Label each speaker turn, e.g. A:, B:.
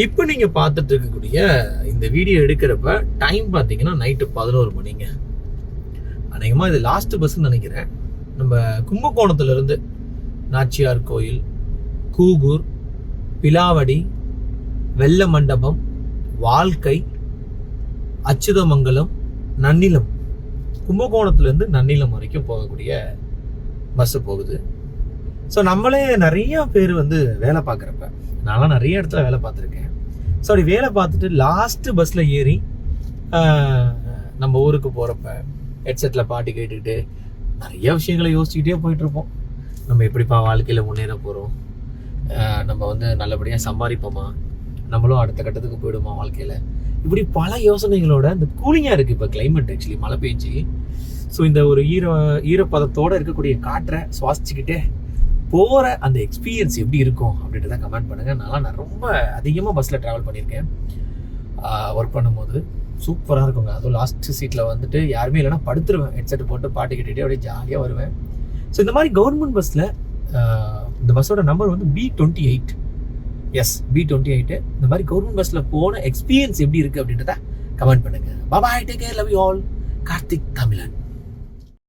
A: இப்போ நீங்கள் பார்த்துட்டு இருக்கக்கூடிய இந்த வீடியோ எடுக்கிறப்ப டைம் பார்த்தீங்கன்னா நைட்டு 11 மணிங்க. அநேகமாக இது லாஸ்ட் பஸ்ன்னு நினைக்கிறேன். நம்ம கும்பகோணத்துலேருந்து நாச்சியார் கோயில், கூகூர், பிலாவடி, வெள்ள மண்டபம், வாழ்க்கை, அச்சுதமங்கலம், நன்னிலம், கும்பகோணத்துலேருந்து நன்னிலம் வரைக்கும் போகக்கூடிய பஸ்ஸு போகுது. ஸோ நம்மளே நிறைய பேர் வேலை பார்க்குறப்ப, நான்லாம் நிறைய இடத்துல வேலை பார்த்துருக்கேன். ஸோ அப்படி வேலை பார்த்துட்டு லாஸ்ட்டு பஸ்ஸில் ஏறி நம்ம ஊருக்கு போகிறப்ப ஹெட்செட்டில் பாட்டு கேட்டுக்கிட்டு நிறைய விஷயங்களை யோசிச்சுக்கிட்டே போயிட்டுருப்போம். நம்ம எப்படிப்பா வாழ்க்கையில் முன்னேற போகிறோம், நம்ம நல்லபடியாக சம்பாதிப்போமா, நம்மளும் அடுத்த கட்டத்துக்கு போயிடுமா வாழ்க்கையில், இப்படி பல யோசனைகளோட இந்த கூலிங்காக இருக்குது இப்போ கிளைமேட். ஆக்சுவலி மழை பெஞ்சு, ஸோ இந்த ஒரு ஈரப்பதத்தோடு இருக்கக்கூடிய காற்றை சுவாசிச்சுக்கிட்டே போகிற அந்த எக்ஸ்பீரியன்ஸ் எப்படி இருக்கும் அப்படின்றத கமெண்ட் பண்ணுங்கள். நான் ரொம்ப அதிகமாக பஸ்ஸில் ட்ராவல் பண்ணியிருக்கேன். ஒர்க் பண்ணும்போது சூப்பராக இருக்குங்க. அதுவும் லாஸ்ட் சீட்டில் யாருமே இல்லைனா படுத்துருவேன், ஹெட்செட் போட்டு பாட்டு கேட்டுகிட்டே அப்படியே ஜாலியாக வருவேன். ஸோ இந்த மாதிரி கவர்மெண்ட் பஸ்ஸில் இந்த பஸ்ஸோட நம்பர் B28. S, B28. இந்த மாதிரி கவர்மெண்ட் பஸ்ஸில் போன எக்ஸ்பீரியன்ஸ் எப்படி இருக்குது அப்படின்றத கமெண்ட் பண்ணுங்கள். Bye, take care, love you all. Karthik தமிழன்.